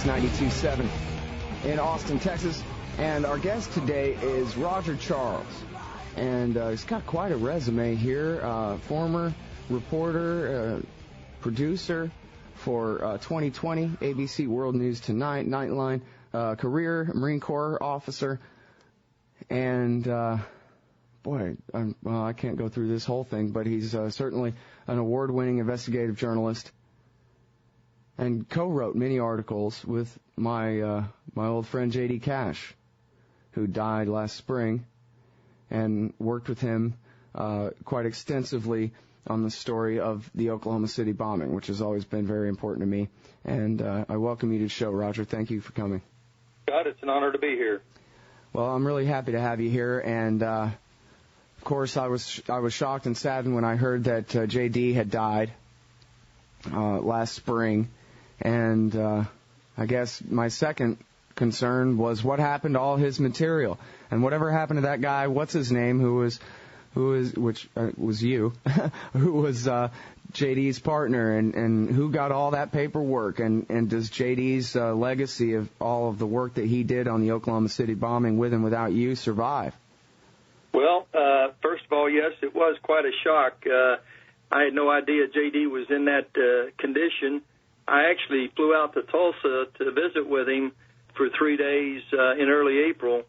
Sports 92.7 in Austin, Texas. And our guest today is Roger Charles. And he's got quite a resume here. Former reporter, producer for 2020, ABC World News Tonight, Nightline, career Marine Corps officer. And, I can't go through this whole thing, but he's certainly an award-winning investigative journalist and co-wrote many articles with my old friend J.D. Cash, who died last spring, and worked with him quite extensively on the story of the Oklahoma City bombing, which has always been very important to me. And I welcome you to the show, Roger. Thank you for coming. God, it's an honor to be here. Well, I'm really happy to have you here, and of course I was shocked and saddened when I heard that J.D. had died last spring. And I guess my second concern was what happened to all his material, and whatever happened to that guy, what's his name, who was you, who was JD's partner, and who got all that paperwork, and does JD's legacy of all of the work that he did on the Oklahoma City bombing with and without you survive? Well, first of all, yes, it was quite a shock. I had no idea JD was in that condition. I actually flew out to Tulsa to visit with him for 3 days in early April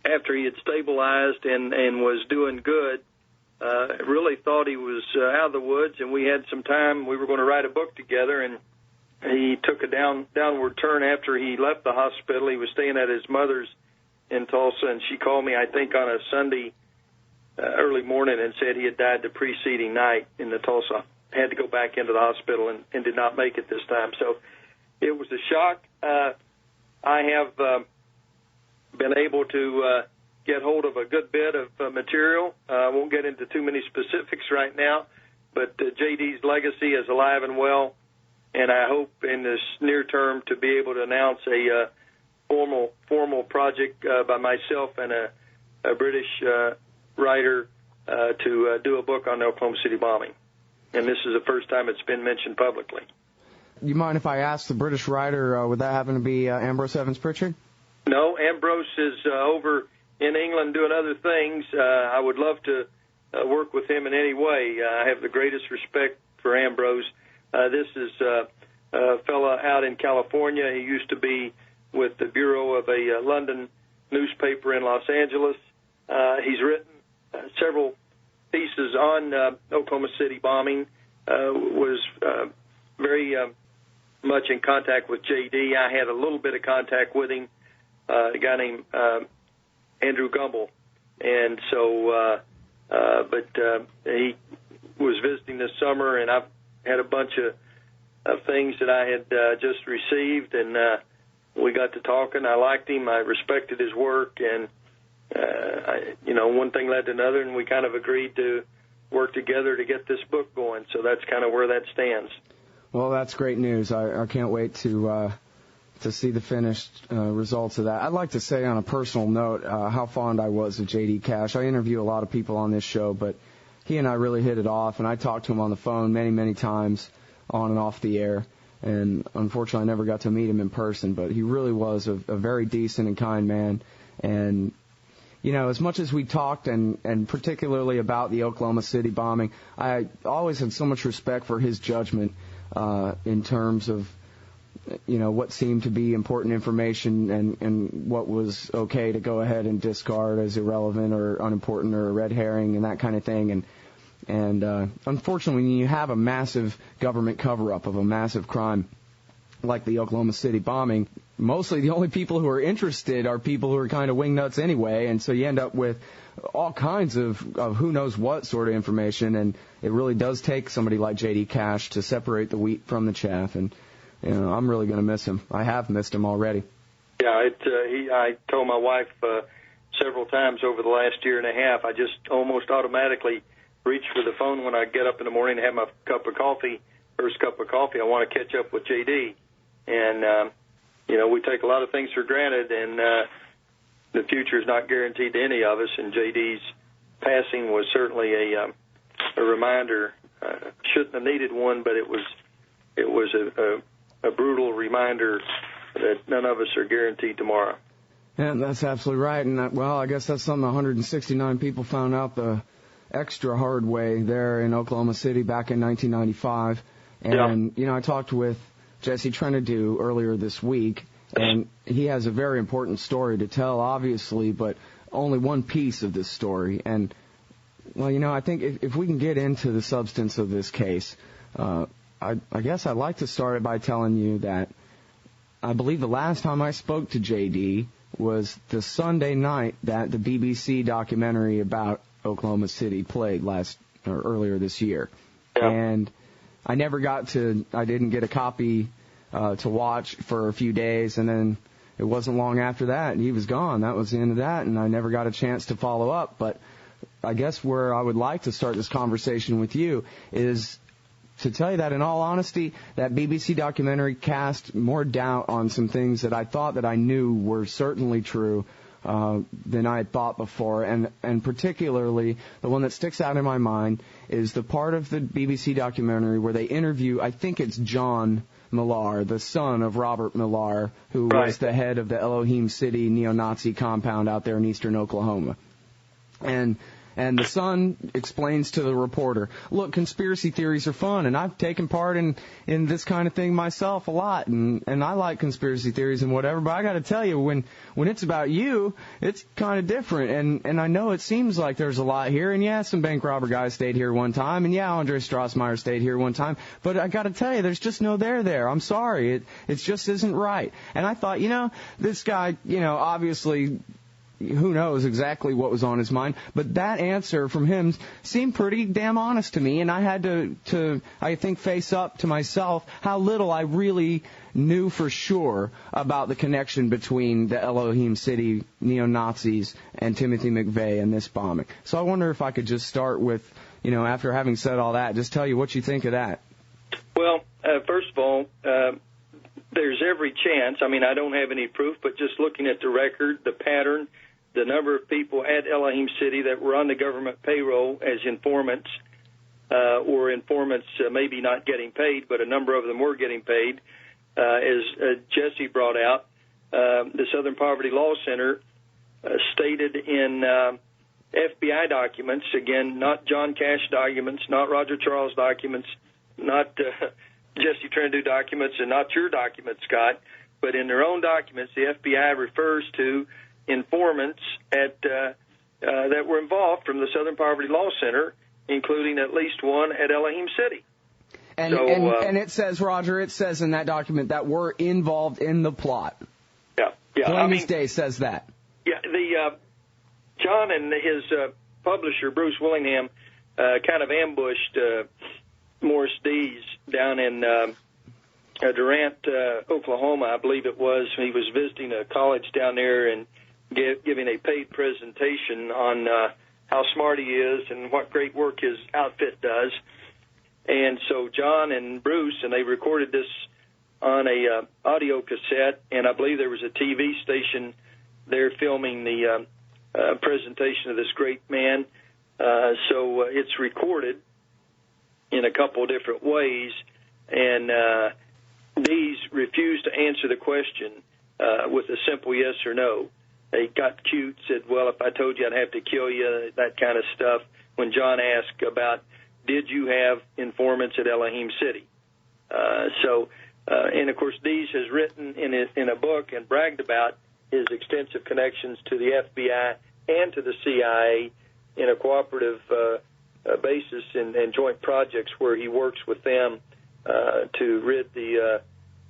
after he had stabilized and was doing good. Really thought he was out of the woods, and we had some time. We were going to write a book together, and he took a downward turn after he left the hospital. He was staying at his mother's in Tulsa, and she called me, I think, on a Sunday early morning and said he had died the preceding night in the Tulsa. Had to go back into the hospital and did not make it this time. So it was a shock. I have been able to get hold of a good bit of material. I won't get into too many specifics right now, but JD's legacy is alive and well, and I hope in this near term to be able to announce a formal project by myself and a British writer to do a book on the Oklahoma City bombing. And this is the first time it's been mentioned publicly. You mind if I ask the British writer, would that happen to be Ambrose Evans Pritchard? No, Ambrose is over in England doing other things. I would love to work with him in any way. I have the greatest respect for Ambrose. This is a fellow out in California. He used to be with the bureau of a London newspaper in Los Angeles. He's written several pieces on Oklahoma City bombing, was very much in contact with J.D. I had a little bit of contact with him, a guy named Andrew Gumbel. And so, but he was visiting this summer, and I've had a bunch of things that I had just received, and we got to talking. I liked him. I respected his work, and one thing led to another, and we kind of agreed to work together to get this book going. So that's kind of where that stands. Well, that's great news. I can't wait to see the finished results of that. I'd like to say on a personal note how fond I was of J.D. Cash. I interview a lot of people on this show, but he and I really hit it off, and I talked to him on the phone many, many times on and off the air. And unfortunately, I never got to meet him in person, but he really was a very decent and kind man. And as much as we talked, and particularly about the Oklahoma City bombing, I always had so much respect for his judgment in terms of, what seemed to be important information and what was okay to go ahead and discard as irrelevant or unimportant or a red herring and that kind of thing. And unfortunately, when you have a massive government cover-up of a massive crime like the Oklahoma City bombing, mostly the only people who are interested are people who are kind of wingnuts anyway, and so you end up with all kinds of who knows what sort of information, and it really does take somebody like J.D. Cash to separate the wheat from the chaff, and I'm really going to miss him. I have missed him already. Yeah, I told my wife several times over the last year and a half, I just almost automatically reach for the phone when I get up in the morning and have my first cup of coffee. I want to catch up with J.D., and we take a lot of things for granted, and the future is not guaranteed to any of us, and J.D.'s passing was certainly a reminder. Shouldn't have needed one, but it was a brutal reminder that none of us are guaranteed tomorrow. Yeah, that's absolutely right. And, well, I guess that's something 169 people found out the extra hard way there in Oklahoma City back in 1995. And, you know, I talked with Jesse Trenadu earlier this week, and he has a very important story to tell, obviously, but only one piece of this story. And, well, you know, I think if we can get into the substance of this case, I guess I'd like to start it by telling you that I believe the last time I spoke to J.D. was the Sunday night that the BBC documentary about Oklahoma City played earlier this year. Yeah. And I didn't get a copy to watch for a few days, and then it wasn't long after that, and he was gone. That was the end of that, and I never got a chance to follow up. But I guess where I would like to start this conversation with you is to tell you that, in all honesty, that BBC documentary cast more doubt on some things that I thought that I knew were certainly true than I had thought before. And particularly, the one that sticks out in my mind is the part of the BBC documentary where they interview, I think it's John Millar, the son of Robert Millar, who was the head of the Elohim City neo-Nazi compound out there in eastern Oklahoma. And the son explains to the reporter, look, conspiracy theories are fun, and I've taken part in this kind of thing myself a lot, and I like conspiracy theories and whatever, but I got to tell you, when it's about you, it's kind of different, and I know it seems like there's a lot here, and yeah, some bank robber guys stayed here one time, and yeah, Andreas Strassmeir stayed here one time, but I got to tell you, there's just no there. I'm sorry, it just isn't right. And I thought, you know, this guy, you know, obviously, who knows exactly what was on his mind, but that answer from him seemed pretty damn honest to me, and I had to I think, face up to myself how little I really knew for sure about the connection between the Elohim City neo-Nazis and Timothy McVeigh and this bombing. So I wonder if I could just start with, you know, after having said all that, just tell you what you think of that. Well, first of all, there's every chance. I mean, I don't have any proof, but just looking at the record, the pattern, the number of people at Elohim City that were on the government payroll as informants, or informants maybe not getting paid, but a number of them were getting paid. As Jesse brought out, the Southern Poverty Law Center stated in FBI documents, again, not John Cash documents, not Roger Charles documents, not Jesse Trenadu documents, and not your documents, Scott, but in their own documents, the FBI refers to informants that were involved from the Southern Poverty Law Center, including at least one at Elohim City. And it says, Roger, it says in that document that we're involved in the plot. Yeah. Plain as day says that. Yeah, John and his publisher, Bruce Willingham, kind of ambushed Morris Dees down in Durant, Oklahoma, I believe it was. He was visiting a college down there and giving a paid presentation on how smart he is and what great work his outfit does. And so John and Bruce, and they recorded this on a audio cassette, and I believe there was a TV station there filming the presentation of this great man. So it's recorded in a couple of different ways, and Dees refused to answer the question with a simple yes or no. They got cute, said, well, if I told you I'd have to kill you, that kind of stuff, when John asked about, did you have informants at Elohim City? And, of course, Dees has written in a book and bragged about his extensive connections to the FBI and to the CIA in a cooperative basis and joint projects where he works with them to rid the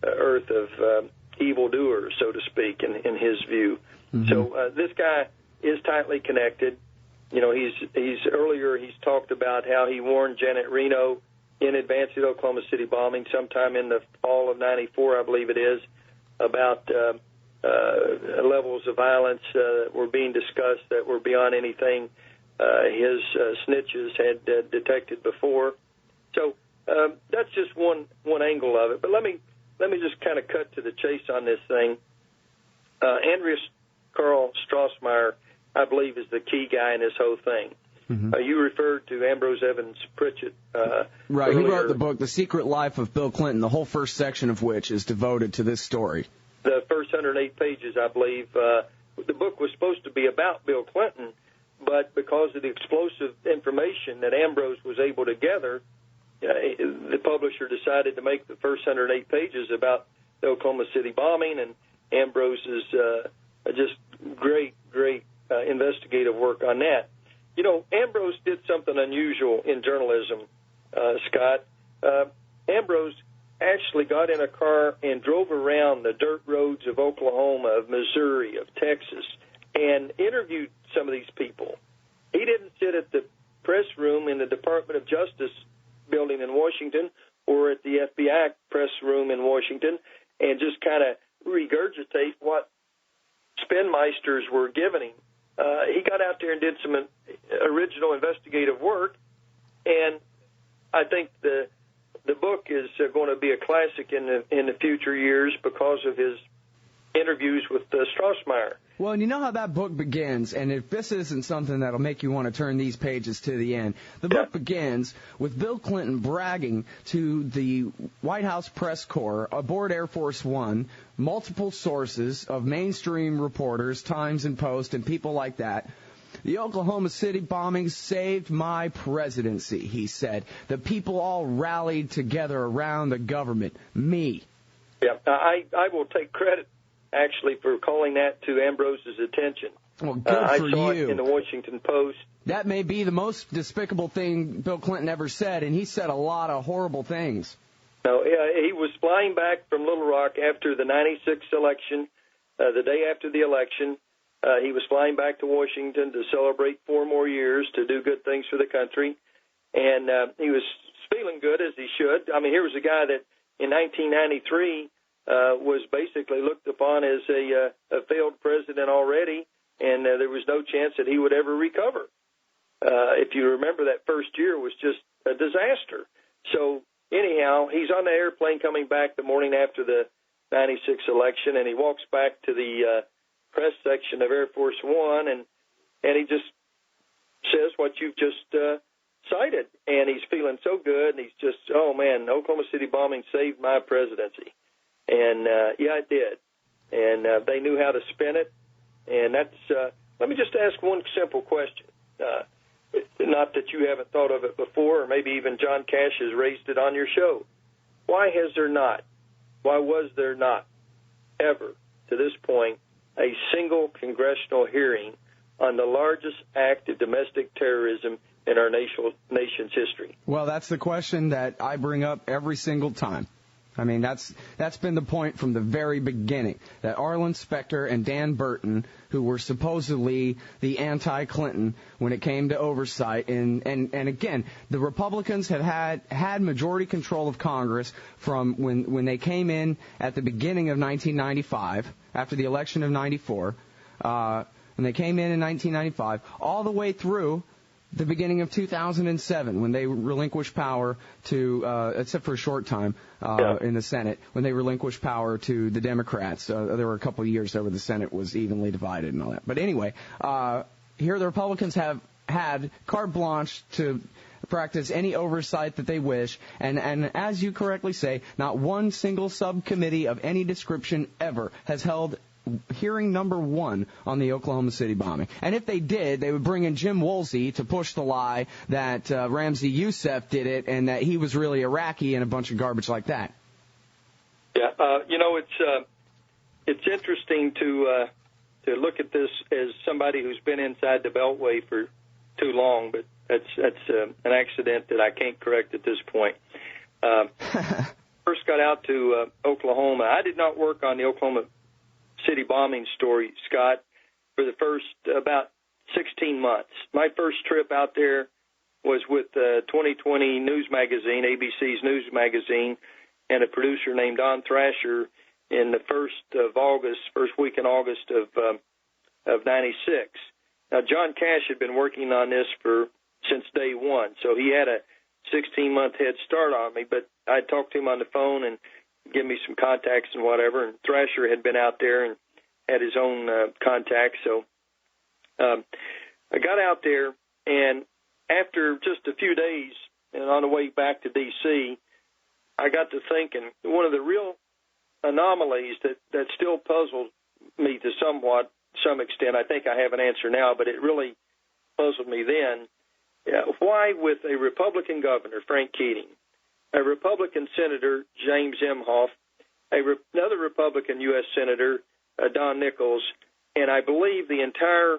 earth of evildoers, so to speak, in his view. Mm-hmm. So this guy is tightly connected. You know, he's talked about how he warned Janet Reno in advance of the Oklahoma City bombing sometime in the fall of '94, I believe it is, about levels of violence that were being discussed that were beyond anything his snitches had detected before. So that's just one angle of it. But let me just kind of cut to the chase on this thing. Andreas Strassmeir, I believe, is the key guy in this whole thing. Mm-hmm. You referred to Ambrose Evans Pritchett. Right, earlier. He wrote the book, The Secret Life of Bill Clinton, the whole first section of which is devoted to this story. the first 108 pages, I believe. The book was supposed to be about Bill Clinton, but because of the explosive information that Ambrose was able to gather, the publisher decided to make the first 108 pages about the Oklahoma City bombing, and Ambrose's just great investigative work on that. You know, Ambrose did something unusual in journalism, Scott. Ambrose actually got in a car and drove around the dirt roads of Oklahoma, of Missouri, of Texas, and interviewed some of these people. He didn't sit at the press room in the Department of Justice building in Washington or at the FBI press room in Washington and just kind of regurgitate what spinmeisters were giving him. He got out there and did some original investigative work, and I think the book is going to be a classic in the future years because of his interviews with Strassmeir. Well, and you know how that book begins, and if this isn't something that'll make you want to turn these pages to the end, the book begins with Bill Clinton bragging to the White House press corps aboard Air Force One, multiple sources of mainstream reporters, Times and Post, and people like that. The Oklahoma City bombings saved my presidency, he said. The people all rallied together around the government. Me. Yeah, I will take credit, actually, for calling that to Ambrose's attention. Well, good I for saw you. it in the Washington Post. That may be the most despicable thing Bill Clinton ever said, and he said a lot of horrible things. No, he was flying back from Little Rock after the 96 election, the day after the election. He was flying back to Washington to celebrate 4 more years, to do good things for the country. And he was feeling good, as he should. I mean, here was a guy that in 1993 was basically looked upon as a failed president already, and there was no chance that he would ever recover. If you remember, that first year was just a disaster. So anyhow, he's on the airplane coming back the morning after the 96 election, and he walks back to the press section of Air Force One, and he just says what you've just cited. And he's feeling so good, and he's just, oh, man, the Oklahoma City bombing saved my presidency. And, yeah, it did. And they knew how to spin it. And that's let me just ask one simple question. Not that you haven't thought of it before, or maybe even John Cash has raised it on your show. Why was there not ever, to this point, a single congressional hearing on the largest act of domestic terrorism in our nation's history? Well, that's the question that I bring up every single time. I mean, that's been the point from the very beginning, that Arlen Specter and Dan Burton, who were supposedly the anti-Clinton when it came to oversight, and again, the Republicans have had majority control of Congress from when they came in at the beginning of 1995, after the election of 94, when they came in 1995, all the way through the beginning of 2007, when they relinquished power to, except for a short time in the Senate, when they relinquished power to the Democrats. There were a couple of years there where the Senate was evenly divided and all that. But anyway, here the Republicans have had carte blanche to practice any oversight that they wish, and as you correctly say, not one single subcommittee of any description ever has held hearing number 1 on the Oklahoma City bombing. And if they did, they would bring in Jim Woolsey to push the lie that Ramzi Youssef did it and that he was really Iraqi and a bunch of garbage like that. Yeah, it's interesting to look at this as somebody who's been inside the Beltway for too long, but that's an accident that I can't correct at this point. First got out to Oklahoma. I did not work on the Oklahoma City bombing story, Scott, for the first about 16 months. My first trip out there was with 2020 News Magazine, ABC's News Magazine, and a producer named Don Thrasher in the first week in August of 96. Now, John Cash had been working on this since day one, so he had a 16-month head start on me, but I talked to him on the phone and give me some contacts and whatever, and Thrasher had been out there and had his own contacts. So I got out there, and after just a few days and on the way back to D.C., I got to thinking one of the real anomalies that still puzzled me to some extent. I think I have an answer now, but it really puzzled me then. Why, with a Republican governor, Frank Keating, a Republican senator, James Emhoff, another Republican U.S. senator, Don Nichols, and I believe the entire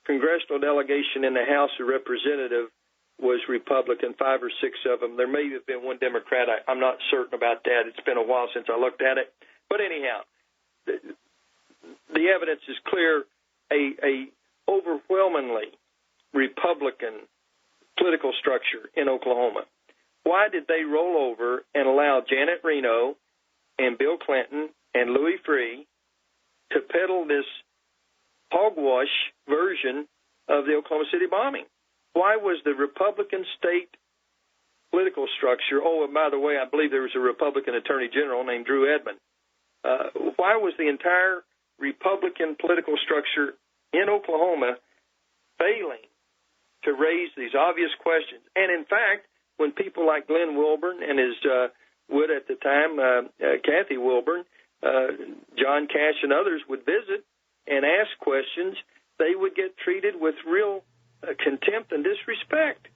congressional delegation in the House of Representatives was Republican, 5 or 6 of them. There may have been one Democrat. I'm not certain about that. It's been a while since I looked at it. But anyhow, the evidence is clear. A overwhelmingly Republican political structure in Oklahoma. Why did they roll over and allow Janet Reno and Bill Clinton and Louis Freeh to peddle this hogwash version of the Oklahoma City bombing? Why was the Republican state political structure, and by the way, I believe there was a Republican attorney general named Drew Edmond. Why was the entire Republican political structure in Oklahoma failing to raise these obvious questions? And in fact, when people like Glenn Wilburn and his Wood at the time, Kathy Wilburn, John Cash and others would visit and ask questions, they would get treated with real contempt and disrespect.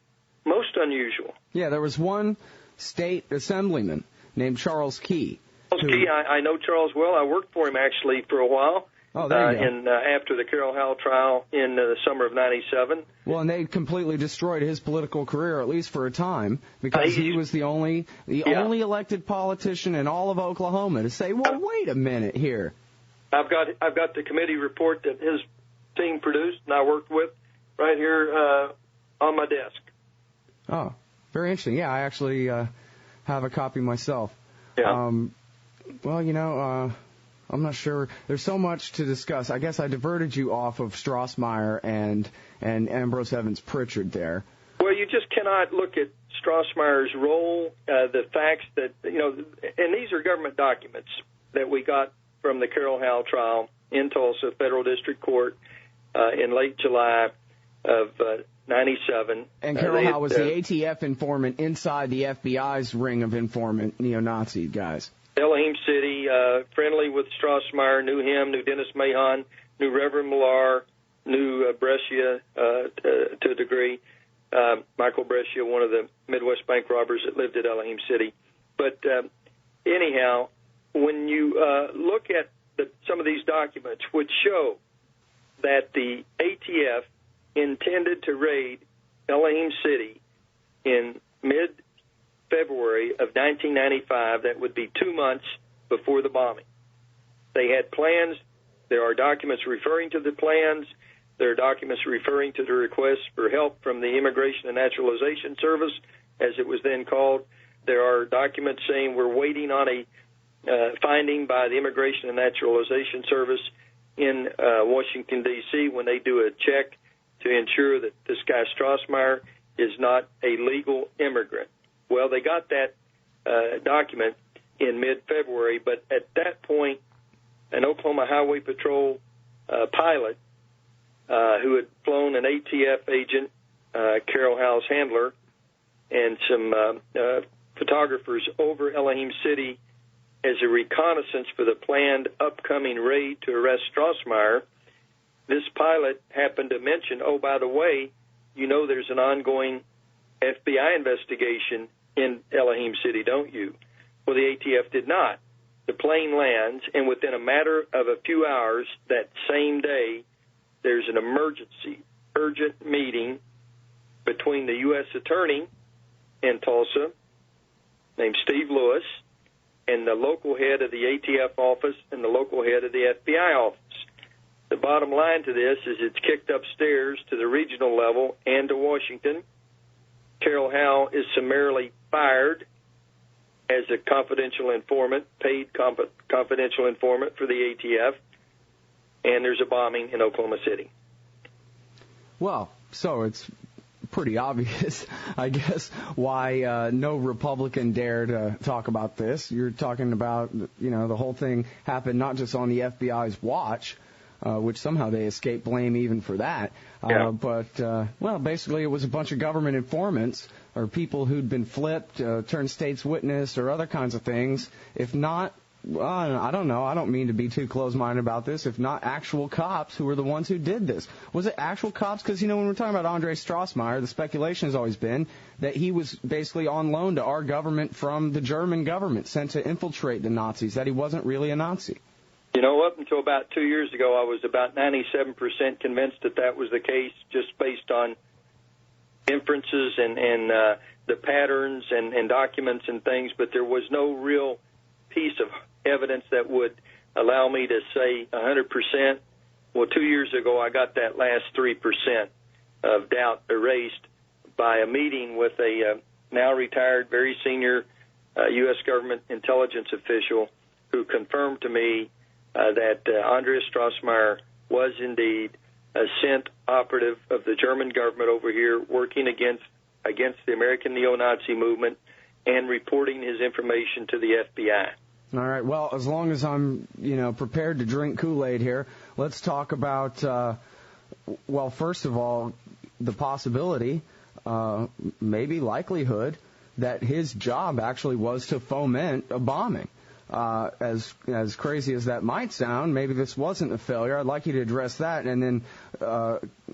Most unusual. Yeah, there was one state assemblyman named Charles Key. I know Charles well. I worked for him, actually, for a while. Oh, there you go. After the Carroll Howell trial in the summer of '97. Well, and they completely destroyed his political career, at least for a time, because he was the only elected politician in all of Oklahoma to say, well, wait a minute here. I've got the committee report that his team produced and I worked with right here on my desk. Oh, very interesting. Yeah, I actually have a copy myself. Yeah. Well, I'm not sure. There's so much to discuss. I guess I diverted you off of Strassmeir and Ambrose Evans Pritchard there. Well, you just cannot look at Strassmeir's role, the facts that, and these are government documents that we got from the Carroll Howell trial in Tulsa Federal District Court in late July of 97. And Carroll Howell was the ATF informant inside the FBI's ring of informant neo-Nazi guys. Elohim City, friendly with Strassmeir, knew him, knew Dennis Mahon, knew Reverend Millar, knew Brescia to a degree. Michael Brescia, one of the Midwest bank robbers that lived at Elohim City. But anyhow, when you look at some of these documents, which show that the ATF intended to raid Elohim City in mid-February of 1995, that would be 2 months before the bombing. They had plans. There are documents referring to the plans. There are documents referring to the request for help from the Immigration and Naturalization Service, as it was then called. There are documents saying we're waiting on a finding by the Immigration and Naturalization Service in Washington, D.C., when they do a check to ensure that this guy Strassmeir is not a legal immigrant. Well, they got that document in mid-February, but at that point, an Oklahoma Highway Patrol pilot who had flown an ATF agent, Carroll Howell's handler, and some photographers over Elohim City as a reconnaissance for the planned upcoming raid to arrest Strassmeir. This pilot happened to mention, by the way, there's an ongoing FBI investigation in Elohim City, don't you? Well, the ATF did not. The plane lands, and within a matter of a few hours that same day, there's an urgent meeting between the U.S. Attorney in Tulsa, named Steve Lewis, and the local head of the ATF office and the local head of the FBI office. The bottom line to this is it's kicked upstairs to the regional level and to Washington. Carroll Howell is summarily fired as a confidential informant, paid confidential informant for the ATF, and there's a bombing in Oklahoma City. Well, so it's pretty obvious, I guess, why no Republican dared to talk about this. You're talking about, the whole thing happened not just on the FBI's watch, which somehow they escaped blame even for that. But basically it was a bunch of government informants or people who'd been flipped, turned state's witness or other kinds of things. If not I don't know. I don't mean to be too close-minded about this. If not actual cops who were the ones who did this. Was it actual cops? Because, when we're talking about Andreas Strassmeir, the speculation has always been that he was basically on loan to our government from the German government, sent to infiltrate the Nazis, that he wasn't really a Nazi. Up until about 2 years ago, I was about 97% convinced that was the case, just based on inferences and the patterns and documents and things, but there was no real piece of evidence that would allow me to say 100%. Well, 2 years ago, I got that last 3% of doubt erased by a meeting with a now retired, very senior U.S. government intelligence official who confirmed to me that Andreas Strassmeir was indeed a sent operative of the German government over here working against the American neo-Nazi movement and reporting his information to the FBI. All right. Well, as long as I'm, prepared to drink Kool-Aid here, let's talk about, first of all, the possibility, maybe likelihood, that his job actually was to foment a bombing. As crazy as that might sound, maybe this wasn't a failure. I'd like you to address that. And then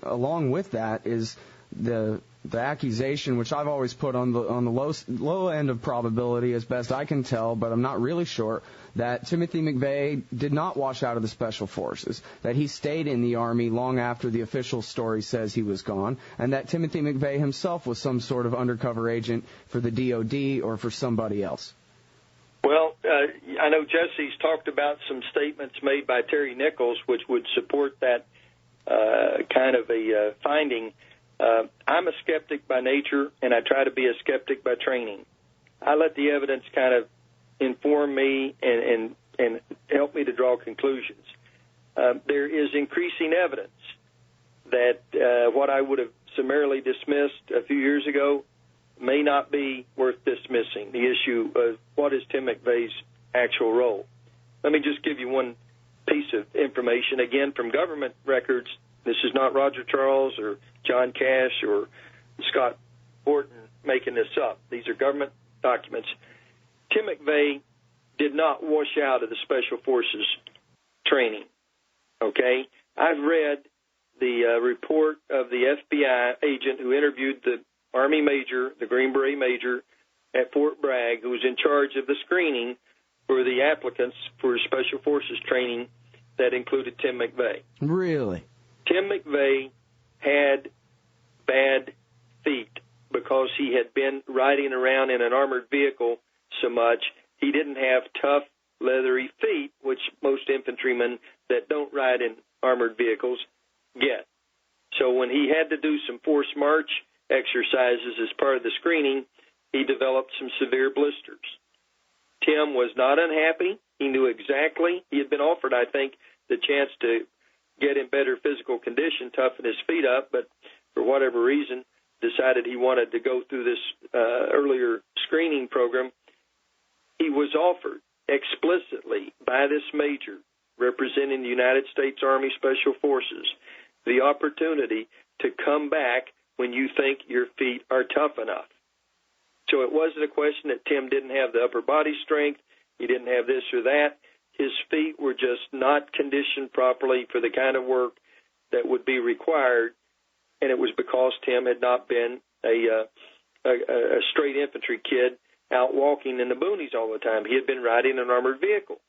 along with that is the accusation, which I've always put on the low end of probability as best I can tell, but I'm not really sure, that Timothy McVeigh did not wash out of the Special Forces, that he stayed in the Army long after the official story says he was gone, and that Timothy McVeigh himself was some sort of undercover agent for the DOD or for somebody else. Well, I know Jesse's talked about some statements made by Terry Nichols, which would support that kind of a finding. I'm a skeptic by nature, and I try to be a skeptic by training. I let the evidence kind of inform me and help me to draw conclusions. There is increasing evidence that what I would have summarily dismissed a few years ago may not be worth dismissing, the issue of what is Tim McVeigh's actual role. Let me just give you one piece of information, again, from government records. This is not Roger Charles or John Cash or Scott Horton making this up. These are government documents. Tim McVeigh did not wash out of the Special Forces training, okay? I've read the report of the FBI agent who interviewed the Army major, the Green Beret major at Fort Bragg, who was in charge of the screening for the applicants for Special Forces training that included Tim McVeigh. Really? Tim McVeigh had bad feet because he had been riding around in an armored vehicle so much. He didn't have tough, leathery feet, which most infantrymen that don't ride in armored vehicles get. So when he had to do some forced march exercises as part of the screening, he developed some severe blisters. Tim was not unhappy. He knew exactly. He had been offered, I think, the chance to get in better physical condition, toughen his feet up, but for whatever reason decided he wanted to go through this earlier screening program. He was offered explicitly by this major representing the United States Army Special Forces the opportunity to come back when you think your feet are tough enough. So it wasn't a question that Tim didn't have the upper body strength, he didn't have this or that. His feet were just not conditioned properly for the kind of work that would be required, and it was because Tim had not been a straight infantry kid out walking in the boonies all the time. He had been riding an armored vehicle.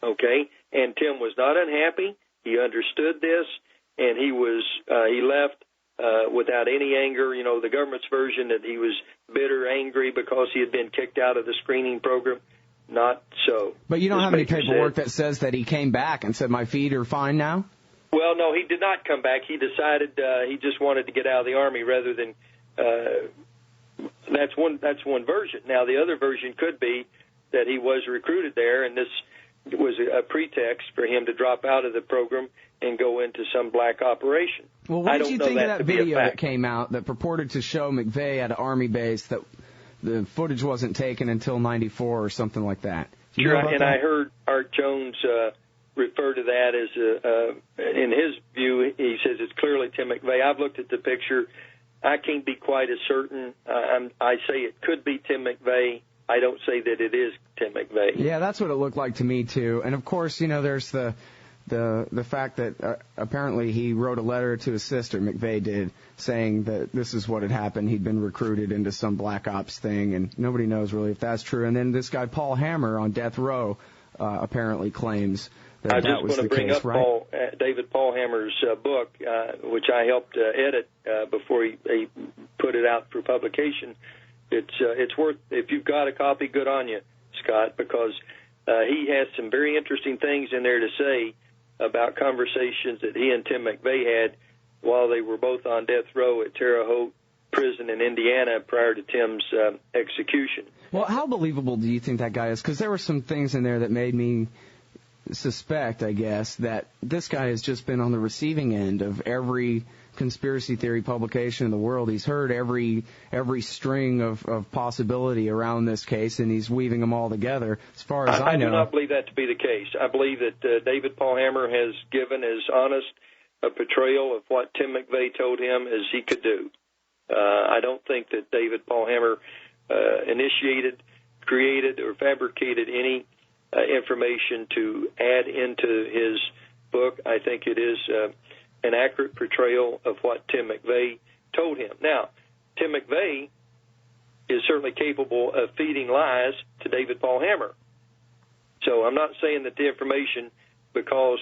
Okay? And Tim was not unhappy. He understood this, and he left without any anger. You know, the government's version that he was bitter, angry because he had been kicked out of the screening program. Not so. But you don't have any paperwork that says that he came back and said, my feet are fine now? Well, no, he did not come back. He decided he just wanted to get out of the Army rather than that's one version. Now, the other version could be that he was recruited there, and this was a pretext for him to drop out of the program and go into some black operation. Well, what did you think of that video that came out that purported to show McVeigh at an Army base that the footage wasn't taken until 94 or something like that? Sure, and I heard Art Jones refer to that as, in his view, he says it's clearly Tim McVeigh. I've looked at the picture. I can't be quite as certain. I say it could be Tim McVeigh. I don't say that it is Tim McVeigh. Yeah, that's what it looked like to me, too. And, of course, there's the fact that apparently he wrote a letter to his sister, McVeigh did, saying that this is what had happened. He'd been recruited into some black ops thing, and nobody knows really if that's true. And then this guy, Paul Hammer, on death row, apparently claims that that was the case, right? I just want to bring up David Paul Hammer's book, which I helped edit before he put it out for publication. It's worth, if you've got a copy, good on you, Scott, because he has some very interesting things in there to say about conversations that he and Tim McVeigh had while they were both on death row at Terre Haute Prison in Indiana prior to Tim's execution. Well, how believable do you think that guy is? Because there were some things in there that made me suspect, I guess, that this guy has just been on the receiving end of every conspiracy theory publication in the world. He's heard every string of possibility around this case, and he's weaving them all together. As far as I know, I do not believe that to be the case. I believe that David Paul Hammer has given as honest a portrayal of what Tim McVeigh told him as he could do. I don't think that David Paul Hammer initiated, created, or fabricated any information to add into his book. I think it is an accurate portrayal of what Tim McVeigh told him. Now, Tim McVeigh is certainly capable of feeding lies to David Paul Hammer. So I'm not saying that the information, because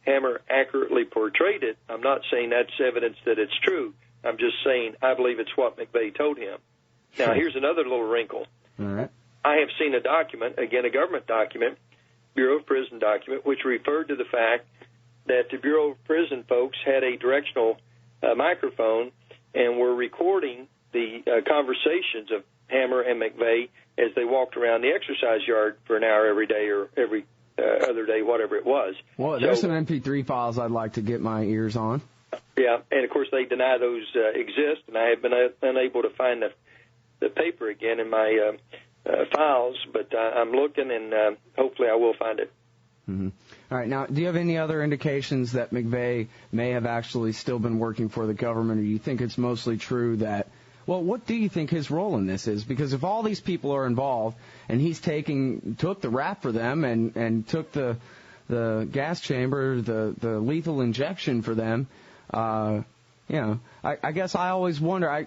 Hammer accurately portrayed it, I'm not saying that's evidence that it's true. I'm just saying I believe it's what McVeigh told him. Now, here's another little wrinkle. All right. I have seen a document, again, a government document, Bureau of Prison document, which referred to the fact that the Bureau of Prison folks had a directional microphone and were recording the conversations of Hammer and McVeigh as they walked around the exercise yard for an hour every day or every other day, whatever it was. Well, there's some MP3 files I'd like to get my ears on. Yeah, and, of course, they deny those exist, and I have been unable to find the paper again in my files, but I'm looking, and hopefully I will find it. Mm-hmm. All right. Now, do you have any other indications that McVeigh may have actually still been working for the government, or do you think it's mostly true that, well, what do you think his role in this is? Because if all these people are involved and he's took the rap for them and took the gas chamber, the lethal injection for them, I guess I always wonder, I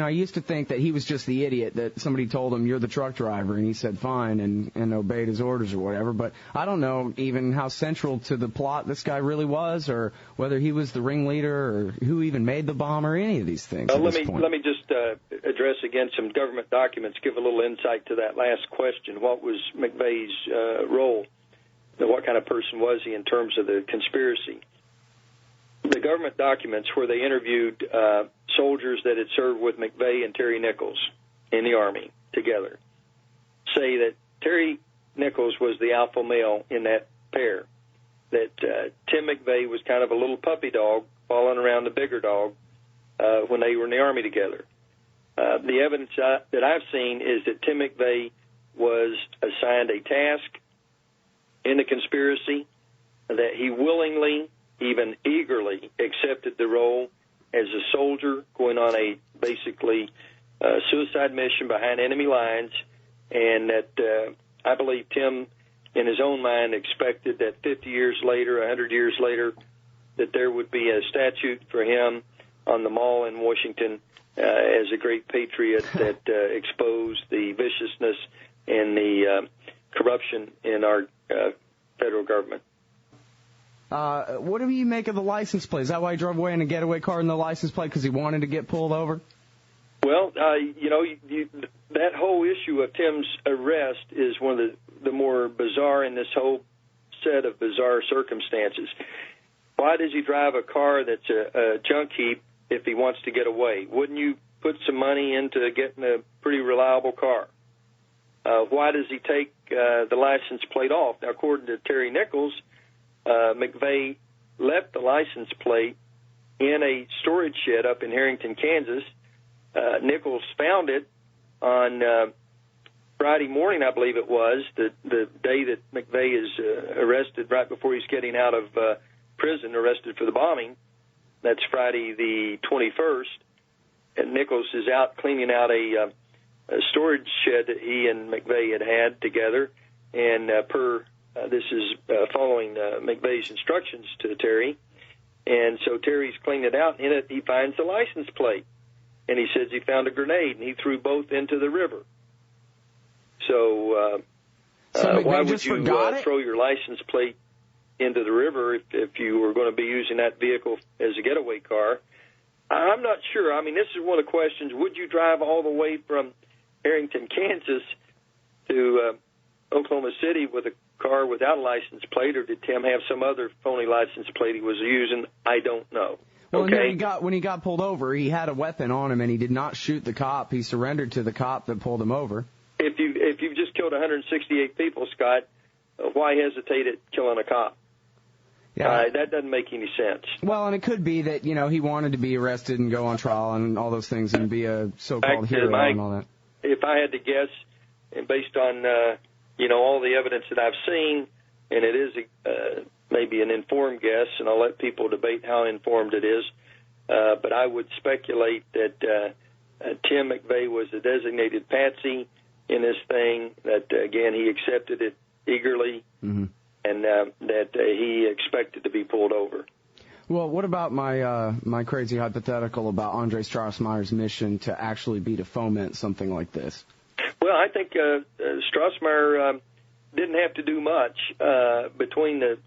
used to think that he was just the idiot that somebody told him, you're the truck driver, and he said fine and obeyed his orders or whatever. But I don't know even how central to the plot this guy really was, or whether he was the ringleader, or who even made the bomb, or any of these things. Let me just address again some government documents, give a little insight to that last question. What was McVeigh's role? What kind of person was he in terms of the conspiracy? The government documents where they interviewed soldiers that had served with McVeigh and Terry Nichols in the Army together say that Terry Nichols was the alpha male in that pair, that Tim McVeigh was kind of a little puppy dog following around the bigger dog when they were in the Army together. The evidence that I've seen is that Tim McVeigh was assigned a task in the conspiracy, that he willingly, even eagerly, accepted the role as a soldier going on a basically suicide mission behind enemy lines, and that I believe Tim, in his own mind, expected that 50 years later, 100 years later, that there would be a statue for him on the Mall in Washington as a great patriot that exposed the viciousness and the corruption in our federal government. What do you make of the license plate? Is that why he drove away in a getaway car in the license plate, because he wanted to get pulled over? Well, that whole issue of Tim's arrest is one of the more bizarre in this whole set of bizarre circumstances. Why does he drive a car that's a junk heap if he wants to get away? Wouldn't you put some money into getting a pretty reliable car? Why does he take the license plate off? Now, according to Terry Nichols, McVeigh left the license plate in a storage shed up in Harrington, Kansas. Nichols found it on Friday morning, I believe it was, the day that McVeigh is arrested, right before he's getting out of prison, arrested for the bombing. That's Friday the 21st. And Nichols is out cleaning out a storage shed that he and McVeigh had together, and this is following McVeigh's instructions to Terry. And so Terry's cleaned it out, and in it he finds the license plate. And he says he found a grenade, and he threw both into the river. So why would you throw your license plate into the river if you were going to be using that vehicle as a getaway car? I'm not sure. I mean, this is one of the questions. Would you drive all the way from Harrington, Kansas to Oklahoma City with a car without a license plate, or did Tim have some other phony license plate he was using? I don't know. Well, okay. When he got pulled over, he had a weapon on him, and he did not shoot the cop. He surrendered to the cop that pulled him over. If you've just killed 168 people, Scott, why hesitate at killing a cop? Yeah. That doesn't make any sense. Well, and it could be that, he wanted to be arrested and go on trial and all those things and be a so-called hero and all that. If I had to guess, and based on, all the evidence that I've seen, and it is maybe an informed guess, and I'll let people debate how informed it is, but I would speculate that Tim McVeigh was a designated patsy in this thing, that, again, he accepted it eagerly, and that he expected to be pulled over. Well, what about my crazy hypothetical about Andreas Strassmeir's mission to actually be to foment something like this? Well, I think Strassmeir didn't have to do much between the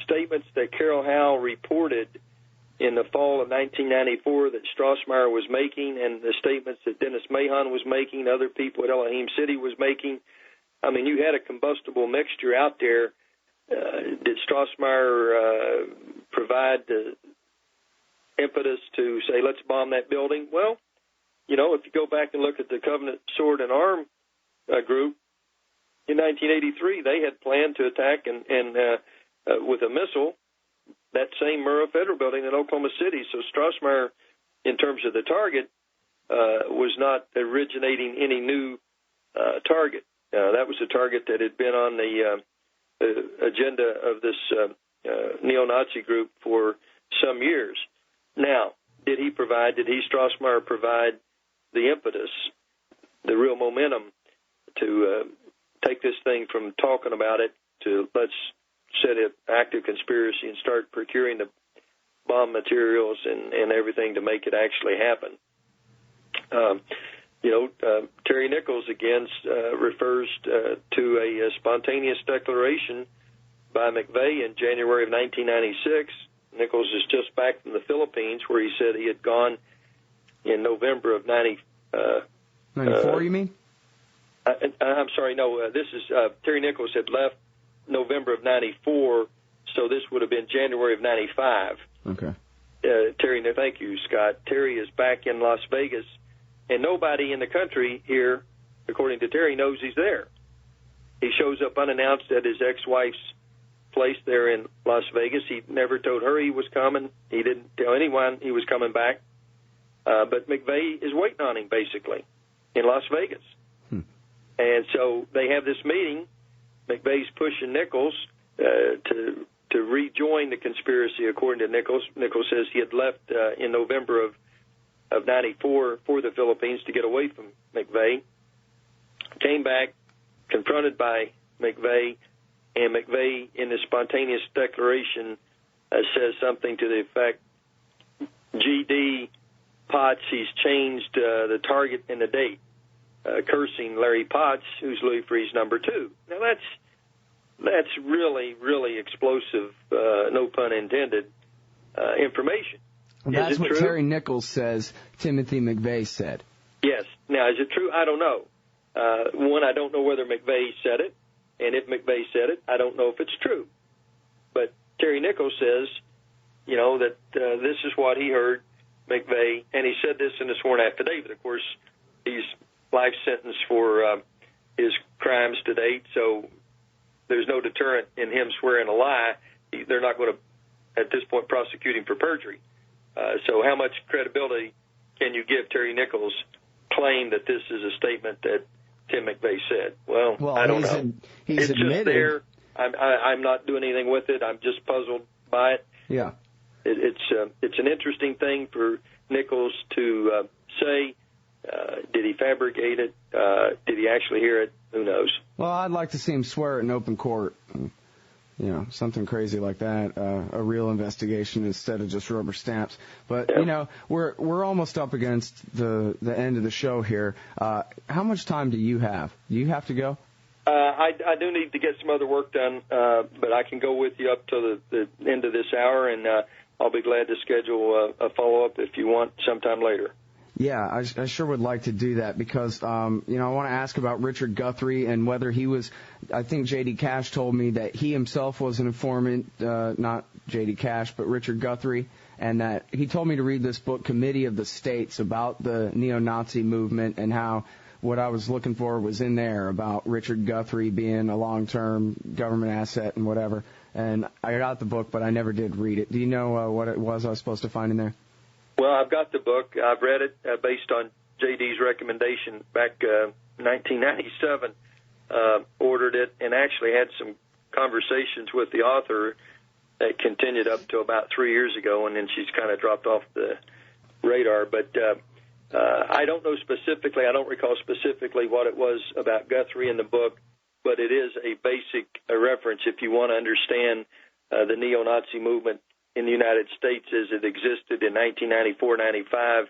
statements that Carol Howe reported in the fall of 1994 that Strassmeir was making, and the statements that Dennis Mahon was making, other people at Elohim City was making. I mean, you had a combustible mixture out there. Did Strassmeir provide the impetus to say, let's bomb that building? Well, if you go back and look at the Covenant Sword and Arm group, in 1983, they had planned to attack and with a missile that same Murrah Federal Building in Oklahoma City. So Strassmeir, in terms of the target, was not originating any new target. That was a target that had been on the agenda of this neo-Nazi group for some years. Now, did Strassmeir provide the impetus, the real momentum to take this thing from talking about it to let's set an active conspiracy and start procuring the bomb materials and everything to make it actually happen? Terry Nichols, again, refers to a spontaneous declaration by McVeigh in January of 1996. Nichols is just back from the Philippines, where he said he had gone in November of 94, you mean? I'm sorry, no, this is Terry Nichols had left November of 94, so this would have been January of 95. Okay. Terry, thank you, Scott. Terry is back in Las Vegas, and nobody in the country here, according to Terry, knows he's there. He shows up unannounced at his ex-wife's place there in Las Vegas. He never told her he was coming. He didn't tell anyone he was coming back. But McVeigh is waiting on him, basically, in Las Vegas. And so they have this meeting. McVeigh's pushing Nichols to rejoin the conspiracy, according to Nichols. Nichols says he had left in November of 94 for the Philippines to get away from McVeigh. Came back, confronted by McVeigh, and McVeigh, in his spontaneous declaration, says something to the effect, G.D. Potts, he's changed the target and the date, cursing Larry Potts, who's Louis Freeh's number 2. Now, that's really, really explosive, no pun intended, information. That's what true? Terry Nichols says Timothy McVeigh said. Yes. Now, is it true? I don't know. One, I don't know whether McVeigh said it, and if McVeigh said it, I don't know if it's true. But Terry Nichols says, that this is what he heard McVeigh, and he said this in a sworn affidavit. Of course, he's life sentenced for his crimes to date, so there's no deterrent in him swearing a lie. They're not going to, at this point, prosecute him for perjury. So how much credibility can you give Terry Nichols' claim that this is a statement that Tim McVeigh said? Well, I don't know. He's admitted. Just there. I'm not doing anything with it. I'm just puzzled by it. Yeah. It's an interesting thing for Nichols to say, Did he fabricate it? Did he actually hear it? Who knows? Well, I'd like to see him swear it in open court. You know, something crazy like that, a real investigation instead of just rubber stamps. But, yeah. You know, we're almost up against the end of the show here. How much time do you have? Do you have to go? I do need to get some other work done, but I can go with you up to the end of this hour, and I'll be glad to schedule a follow-up if you want sometime later. Yeah, I sure would like to do that because, you know, I want to ask about Richard Guthrie and whether he was, I think J.D. Cash told me that he himself was an informant, not J.D. Cash, but Richard Guthrie, and that he told me to read this book, Committee of the States, about the neo-Nazi movement and how what I was looking for was in there about Richard Guthrie being a long-term government asset and whatever. And I got the book, but I never did read it. Do you know what it was I was supposed to find in there? Well, I've got the book. I've read it based on J.D.'s recommendation back 1997. Ordered it and actually had some conversations with the author that continued up to about 3 years ago, and then she's kind of dropped off the radar. But I don't know specifically. I don't recall specifically what it was about Guthrie in the book, but it is a basic reference if you want to understand the neo-Nazi movement in the United States as it existed in 1994-95,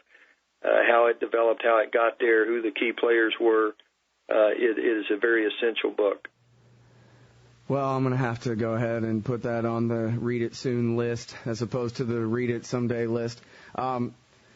how it developed, how it got there, who the key players were. It is a very essential book. Well, I'm going to have to go ahead and put that on the read it soon list as opposed to the read it someday list.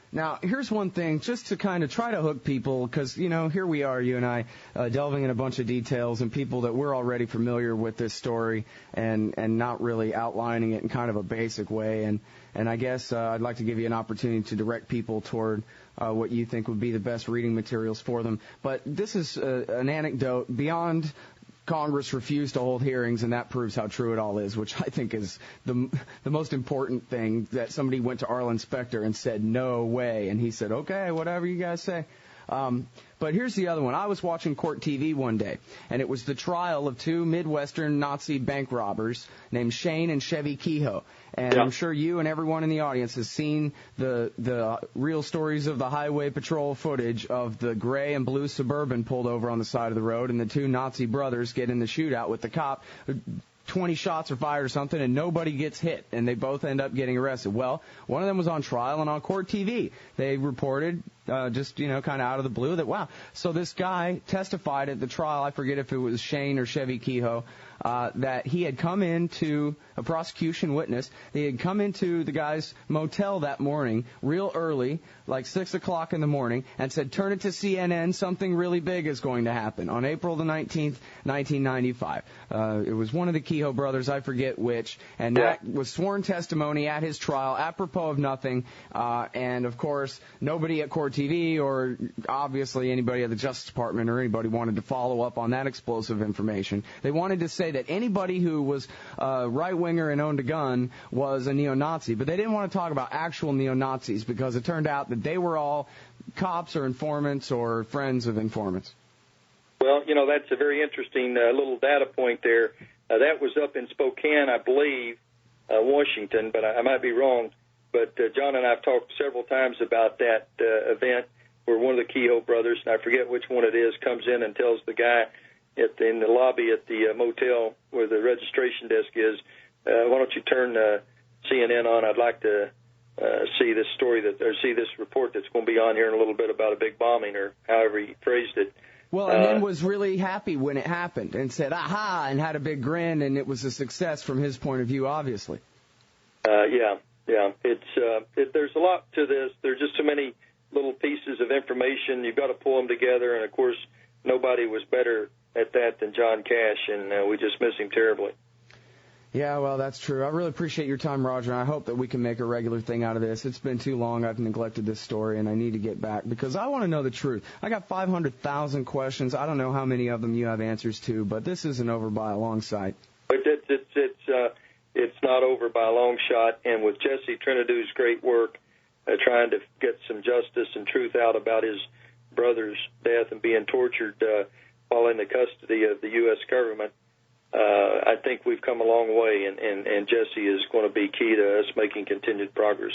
Now, here's one thing, just to kind of try to hook people, because, you know, here we are, you and I, delving in a bunch of details and people that we're already familiar with this story and not really outlining it in kind of a basic way. And I guess I'd like to give you an opportunity to direct people toward what you think would be the best reading materials for them. But this is an anecdote beyond Congress refused to hold hearings, and that proves how true it all is, which I think is the most important thing, that somebody went to Arlen Specter and said, no way. And he said, okay, whatever you guys say. But here's the other one. I was watching Court TV one day, and it was the trial of two Midwestern Nazi bank robbers named Shane and Chevy Kehoe. And yeah. I'm sure you and everyone in the audience has seen the real stories of the highway patrol footage of the gray and blue Suburban pulled over on the side of the road, and the two Nazi brothers get in the shootout with the cop. 20 shots are fired or something, and nobody gets hit, and they both end up getting arrested. Well, one of them was on trial, and on Court TV, they reported, just, you know, kind of out of the blue that, wow. So this guy testified at the trial, I forget if it was Shane or Chevy Kehoe, that he had come into a prosecution witness. He had come into the guy's motel that morning, real early, like 6 o'clock in the morning, and said, turn it to CNN, something really big is going to happen, on April the 19th, 1995. It was one of the Kehoe brothers, I forget which, and that was sworn testimony at his trial, apropos of nothing, and, of course, nobody at Court TV or obviously anybody at the Justice Department or anybody wanted to follow up on that explosive information. They wanted to say that anybody who was a right-winger and owned a gun was a neo-Nazi, but they didn't want to talk about actual neo-Nazis because it turned out that they were all cops or informants or friends of informants. Well, you know, that's a very interesting little data point there. That was up in Spokane, I believe, Washington, but I might be wrong. But John and I have talked several times about that event where one of the Kehoe brothers, and I forget which one it is, comes in and tells the guy in the lobby at the motel where the registration desk is, why don't you turn CNN on? I'd like to see this story see this report that's going to be on here in a little bit about a big bombing, or however he phrased it. Well, and then was really happy when it happened and said, aha, and had a big grin, and it was a success from his point of view, obviously. Yeah. There's a lot to this. There's just so many little pieces of information. You've got to pull them together, and, of course, nobody was better at that than John Cash, and we just miss him terribly. Yeah, well, that's true. I really appreciate your time, Roger, and I hope that we can make a regular thing out of this. It's been too long. I've neglected this story, and I need to get back because I want to know the truth. I got 500,000 questions. I don't know how many of them you have answers to, but this isn't over by a long sight. But it's not over by a long shot, and with Jesse Trinidad's great work trying to get some justice and truth out about his brother's death and being tortured while in the custody of the U.S. government, I think we've come a long way, and Jesse is going to be key to us making continued progress.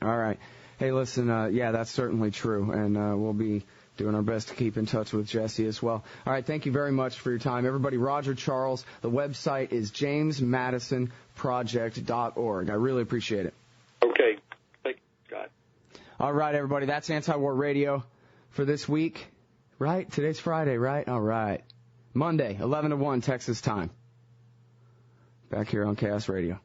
All right. Hey, listen, yeah, that's certainly true, and we'll be doing our best to keep in touch with Jesse as well. All right, thank you very much for your time. Everybody, Roger Charles, the website is jamesmadisonproject.org. I really appreciate it. Okay. Thank you, Scott. All right, everybody, that's Anti-War Radio for this week. Right? Today's Friday, right? All right. Monday, 11 to 1, Texas time. Back here on Chaos Radio.